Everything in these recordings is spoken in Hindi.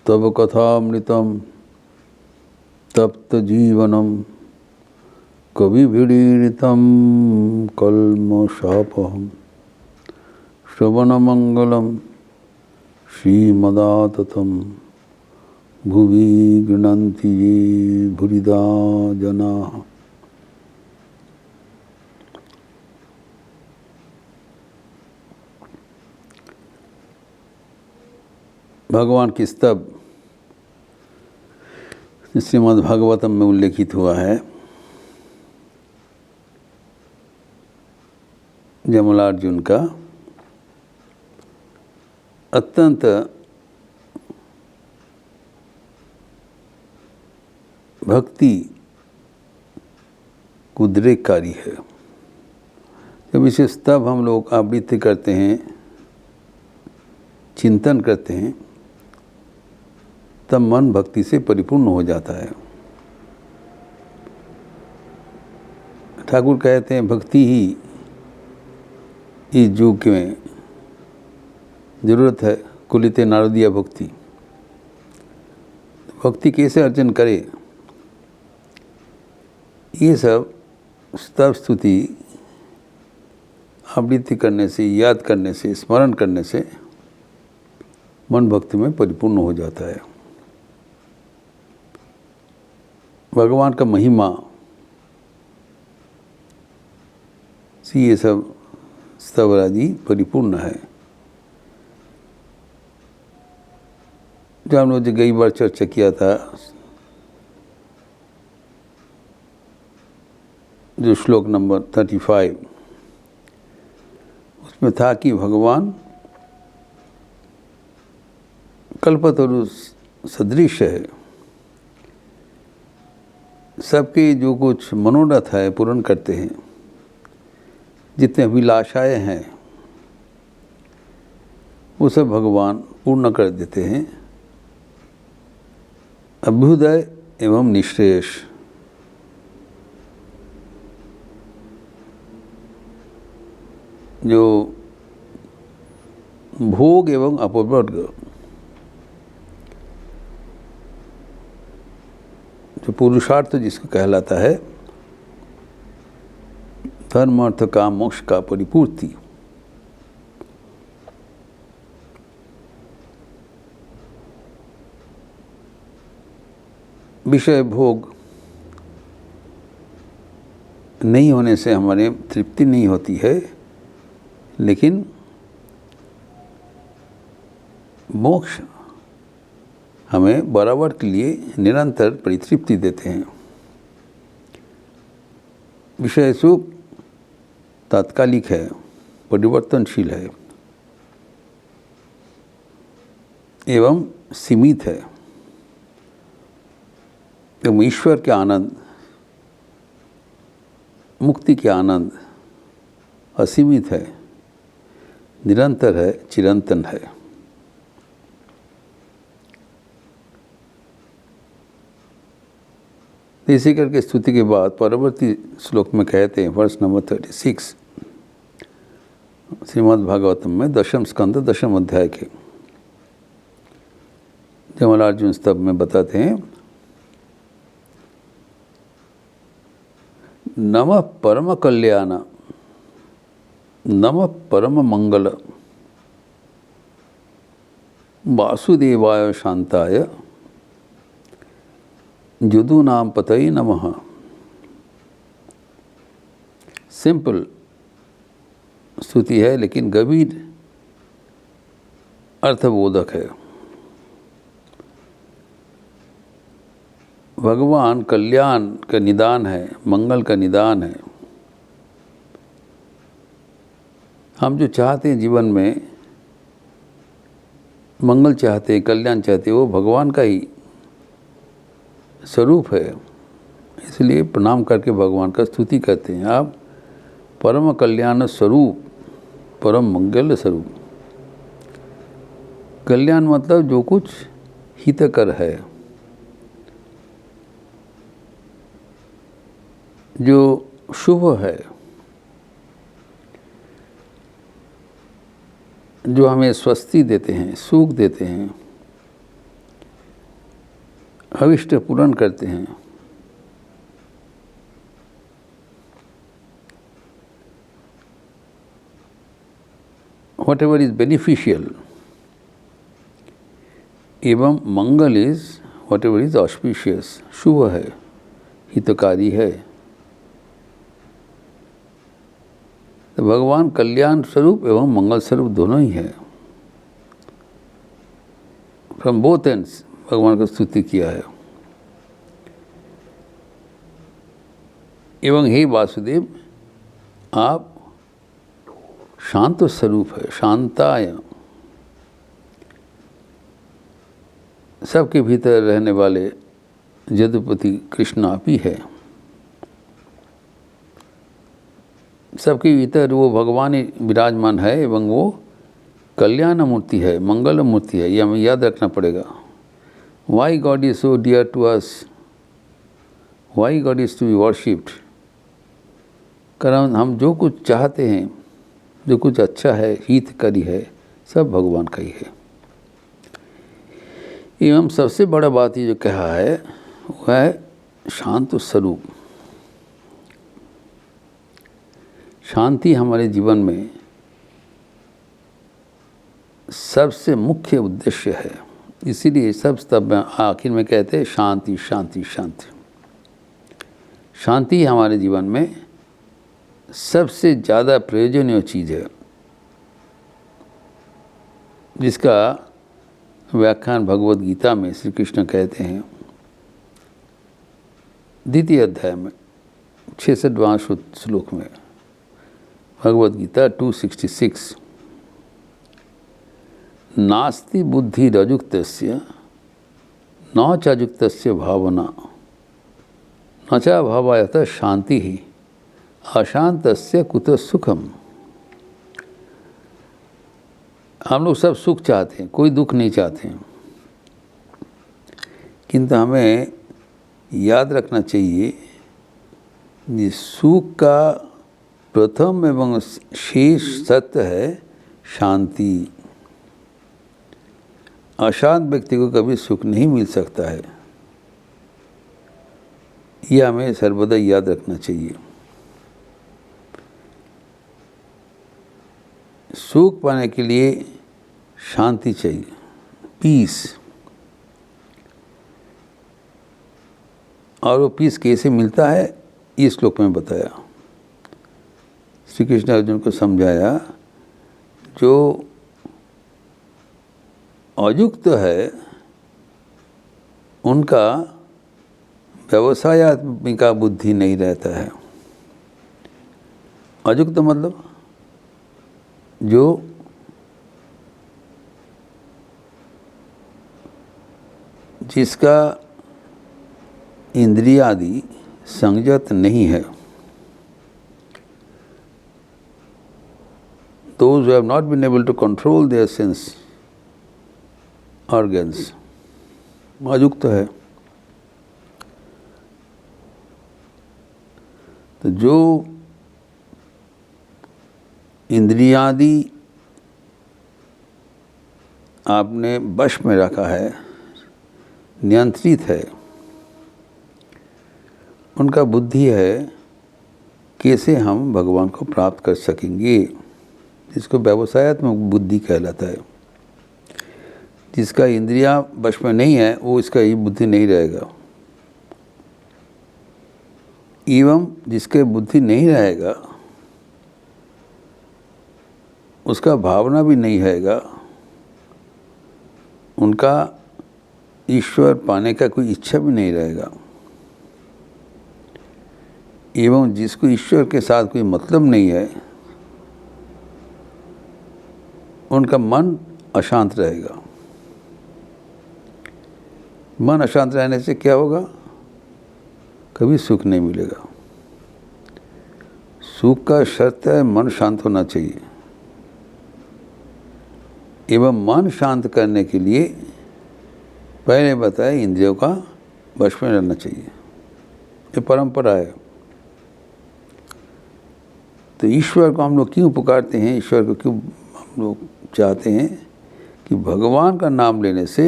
तव कथामृतं तप्त जीवनम कविभिरीडितं कल्मषापहं श्रवणमंगलम श्रीमदाततं भुवि गृह्णन्ति ये भूरिदा जनाः। भगवान की स्तव श्रीमद् भागवतम में उल्लेखित हुआ है। जमलार्जुन का अत्यंत भक्ति उद्रेककारी है। जब इसे स्तव हम लोग आवृत्ति करते हैं, चिंतन करते हैं, तब मन भक्ति से परिपूर्ण हो जाता है। ठाकुर कहते हैं भक्ति ही इस युग में जरूरत है। कुलिते नारदीय भक्ति। भक्ति कैसे अर्जन करे, ये सब स्तव स्तुति आवृत्ति करने से, याद करने से, स्मरण करने से मन भक्ति में परिपूर्ण हो जाता है। भगवान का महिमा से ये सब स्तव आदि परिपूर्ण है। जो हम लोग कई बार चर्चा किया था, जो श्लोक नंबर 35, उसमें था कि भगवान कल्पतरु सदृश है। सबके जो कुछ मनोरथ है पूर्ण करते हैं। जितने अभिलाषाएं हैं वो सब भगवान पूर्ण कर देते हैं। अभ्युदय एवं निःश्रेयस, जो भोग एवं अपवर्ग, जो पुरुषार्थ जिसको कहलाता है, धर्म अर्थ काम मोक्ष का परिपूर्ति, विषय भोग नहीं होने से हमारे तृप्ति नहीं होती है, लेकिन मोक्ष हमें बराबर के लिए निरंतर परितृप्ति देते हैं। विषय सुख तात्कालिक है, परिवर्तनशील है एवं सीमित है। एवं ईश्वर के आनंद, मुक्ति के आनंद असीमित है, निरंतर है, चिरंतन है। इसी करके स्तुति के बाद परवर्ती श्लोक में कहते हैं, वर्ष नंबर 36 श्रीमद् भागवतम में, दशम स्कंद दशम अध्याय के जमलार्जुन स्तव में बताते हैं, नमः परम कल्याण, नमः परम मंगल, वासुदेवाय शांताय, यदूनाम पतये नमः। सिंपल स्तुति है लेकिन गंभीर अर्थबोधक है। भगवान कल्याण का निदान है, मंगल का निदान है। हम जो चाहते हैं जीवन में, मंगल चाहते हैं, कल्याण चाहते हैं, वो भगवान का ही स्वरूप है। इसलिए प्रणाम करके भगवान का स्तुति करते हैं। आप परम कल्याण स्वरूप, परम मंगल स्वरूप। कल्याण मतलब जो कुछ हितकर है, जो शुभ है, जो हमें स्वस्ति देते हैं, सुख देते हैं, अविष्ट पूर्ण करते हैं। Whatever is beneficial, एवं मंगल इज whatever is auspicious, शुभ है, हितकारी है। तो भगवान कल्याण स्वरूप एवं मंगल स्वरूप दोनों ही है। फ्रॉम बोथ एंड्स भगवान का स्तुति किया है। एवं हे वासुदेव, आप शांत स्वरूप है, शांताय, सबके भीतर रहने वाले यदुपति कृष्ण आप ही है। सबके भीतर वो भगवान ही विराजमान है एवं वो कल्याण मूर्ति है, मंगल मूर्ति है। ये हमें याद रखना पड़ेगा। Why God is so dear to us, why God is to be worshipped. कारण हम जो कुछ चाहते हैं, जो कुछ अच्छा है, हितकारी है, सब भगवान का ही है। एवं सबसे बड़ा बात ये जो कहा है वह है शांत स्वरूप। शांति हमारे जीवन में सबसे मुख्य उद्देश्य है। इसीलिए सब तब आखिर में कहते हैं शांति शांति शांति। शांति हमारे जीवन में सबसे ज़्यादा प्रयोजनीय चीज़ है, जिसका व्याख्यान भगवद गीता में श्री कृष्ण कहते हैं, द्वितीय अध्याय में 66वां श्लोक में, भगवद गीता 266, नास्ति बुद्धि रजुक्तस्य न चाजुक्तस्य भावना न चा भावायतः शांति ही अशांतस्य कुतः सुखम। हम लोग सब सुख चाहते हैं, कोई दुख नहीं चाहते हैं, किंतु हमें याद रखना चाहिए कि सुख का प्रथम एवं शेष सत्य है शांति। अशांत व्यक्ति को कभी सुख नहीं मिल सकता है, यह हमें सर्वदा याद रखना चाहिए। सुख पाने के लिए शांति चाहिए, पीस। और वो पीस कैसे मिलता है, इस श्लोक में बताया। श्री कृष्ण अर्जुन को समझाया, जो अयुक्त है उनका व्यवसायत्मिका बुद्धि नहीं रहता है। अयुक्त मतलब जो जिसका इंद्रियादि संयत नहीं है, those who have not been able to control their sense organs, अयुक्त है। तो जो इंद्रियादि आपने वश में रखा है, नियंत्रित है, उनका बुद्धि है कैसे हम भगवान को प्राप्त कर सकेंगे, जिसको व्यवसायत्मक बुद्धि कहलाता है। जिसका इंद्रिया वश में नहीं है वो इसका ये बुद्धि नहीं रहेगा। एवं जिसके बुद्धि नहीं रहेगा उसका भावना भी नहीं रहेगा, उनका ईश्वर पाने का कोई इच्छा भी नहीं रहेगा। एवं जिसको ईश्वर के साथ कोई मतलब नहीं है, उनका मन अशांत रहेगा। मन अशांत रहने से क्या होगा, कभी सुख नहीं मिलेगा। सुख का शर्त है मन शांत होना चाहिए। एवं मन शांत करने के लिए पहले बताए इंद्रियों का वश में रहना चाहिए, ये परंपरा है। तो ईश्वर को हम लोग क्यों पुकारते हैं, ईश्वर को क्यों हम लोग चाहते हैं कि भगवान का नाम लेने से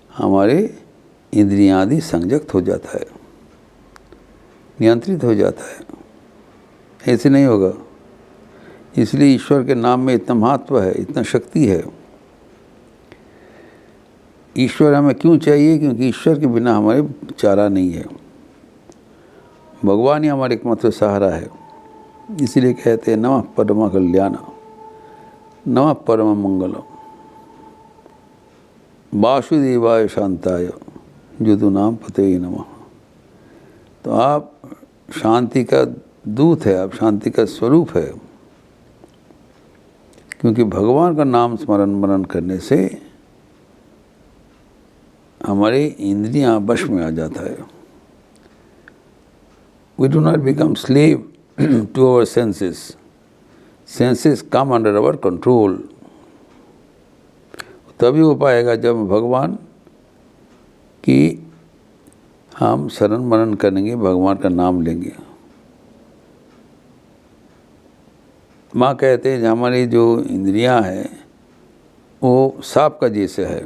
हमारे इंद्रियां आदि संयक्त हो जाता है, नियंत्रित हो जाता है। ऐसे नहीं होगा। इसलिए ईश्वर के नाम में इतना महत्व है, इतना शक्ति है। ईश्वर हमें क्यों चाहिए? क्योंकि ईश्वर के बिना हमारे चारा नहीं है। भगवान ही हमारे एकमात्र सहारा है। इसीलिए कहते हैं नमः परम कल्याण, नमः परम मंगलम, वासुदेवाय शांताय यदुनाम पते नमः। तो आप शांति का दूत है, आप शांति का स्वरूप है। क्योंकि भगवान का नाम स्मरण मनन करने से हमारे इंद्रियां वश में आ जाता है। We do not become slave to our senses. Senses come under our control. तभी हो पाएगा जब भगवान की हम शरण मनन करेंगे, भगवान का नाम लेंगे। माँ कहते हैं हमारी जो इंद्रियां हैं वो सांप का जैसे है,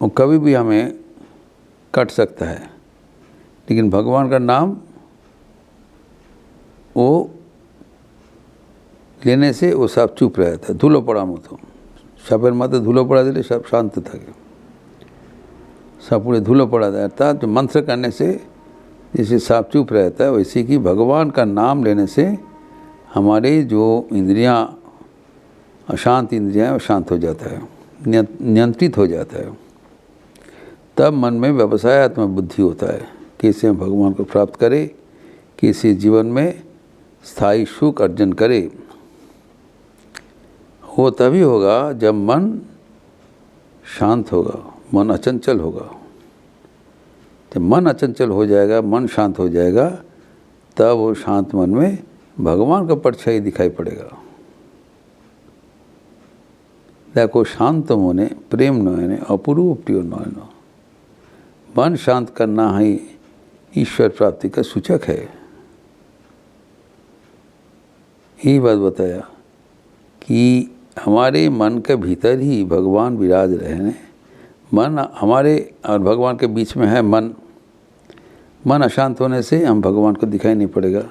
वो कभी भी हमें कट सकता है। लेकिन भगवान का नाम वो लेने से वो सांप चुप रहता है। धूलो पड़ा मतो सापेर माथे धूलो पड़ा दिले सब शांत থাকে। सापुड़े धूलो पड़ा था, अर्थात जो मंत्र करने से जैसे सांप चुप रहता है, वैसे कि भगवान का नाम लेने से हमारे जो इंद्रियां, अशांत इंद्रियां, शांत हो जाता है, नियंत्रित हो जाता है। तब मन में व्यवसायत्मक बुद्धि होता है, कैसे हम भगवान को प्राप्त करें, कैसे जीवन में स्थायी सुख अर्जन करें। वो तभी होगा जब मन शांत होगा, मन अचंचल होगा। जब मन अचंचल हो जाएगा, मन शांत हो जाएगा, तब वो शांत मन में भगवान का परछाई दिखाई पड़ेगा। देखो शांत मोने प्रेम नयने अपूर्व प्रिय नयन। मन शांत करना ही ईश्वर प्राप्ति का सूचक है। यही बात बताया कि हमारे मन के भीतर ही भगवान विराज रहे हैं। मन हमारे और भगवान के बीच में है। मन अशांत होने से हम भगवान को दिखाई नहीं पड़ेगा।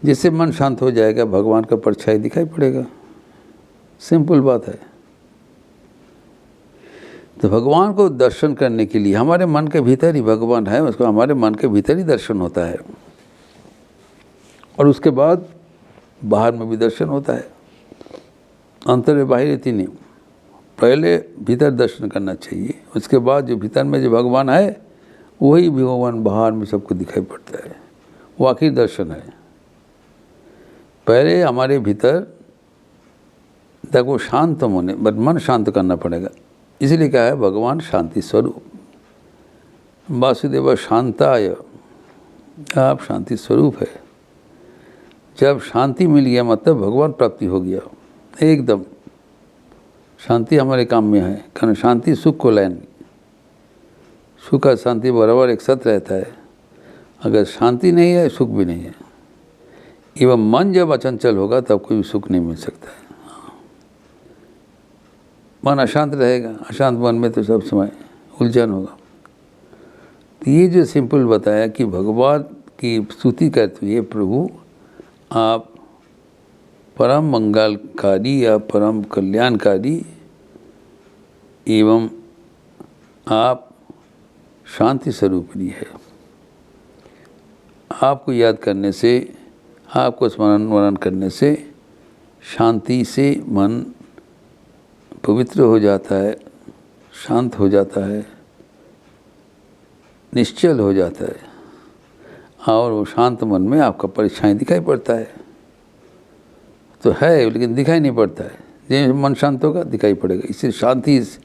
जिससे मन शांत हो जाएगा, भगवान का परछाई दिखाई पड़ेगा। सिंपल बात है। तो भगवान को दर्शन करने के लिए हमारे मन के भीतर ही भगवान है, उसको हमारे मन के भीतर ही दर्शन होता है, और उसके बाद बाहर में भी दर्शन होता है। अंतर बाहिर तीन, पहले भीतर दर्शन करना चाहिए, उसके बाद जो भीतर में जो भगवान है वही भगवान बाहर में सबको दिखाई पड़ता है। वो आखिरी दर्शन है। पहले हमारे भीतर देखो शांत होने, बट मन शांत करना पड़ेगा। इसलिए क्या है, भगवान शांति स्वरूप, वासुदेव शांताय, आप शांति स्वरूप है। जब शांति मिल गया मतलब भगवान प्राप्ति हो गया एकदम। शांति हमारे काम में है, कारण शांति सुख को लाएंगे। सुख और शांति बराबर एक साथ रहता है। अगर शांति नहीं है, सुख भी नहीं है। एवं मन जब अचंचल होगा तब कोई सुख नहीं मिल सकता है। मन अशांत रहेगा, अशांत मन में तो सब समय उलझन होगा। तो ये जो सिंपल बताया कि भगवान की स्तुति करते हुए प्रभु आप परम मंगलकारी या परम कल्याणकारी एवं आप शांति स्वरूपिणी है। आपको याद करने से, आपको स्मरण वरण करने से शांति से मन पवित्र हो जाता है, शांत हो जाता है, निश्चल हो जाता है, और वो शांत मन में आपका परीक्षाएं दिखाई पड़ता है। तो है लेकिन दिखाई नहीं पड़ता है। जब मन शांत होगा दिखाई पड़ेगा। इसलिए shanti is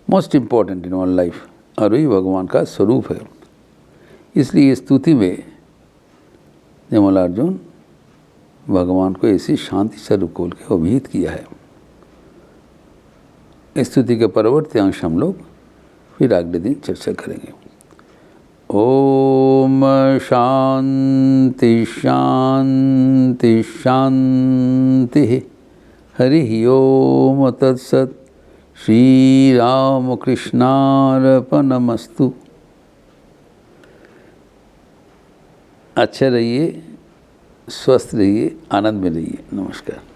most important in our life, और वही भगवान का स्वरूप है। इसलिए इस स्तुति में जमलार्जुन भगवान को ऐसी शांति स्वरूप बोल के अभिहित किया है। इस स्तुति के परवर्ती अंश हम लोग फिर अगले दिन चर्चा करेंगे। ओम शांति शांति शांति। हरि ओम तत्सत। श्री राम कृष्णार्पणमस्तु। अच्छे रहिए, स्वस्थ रहिए, आनंद में रहिए। नमस्कार।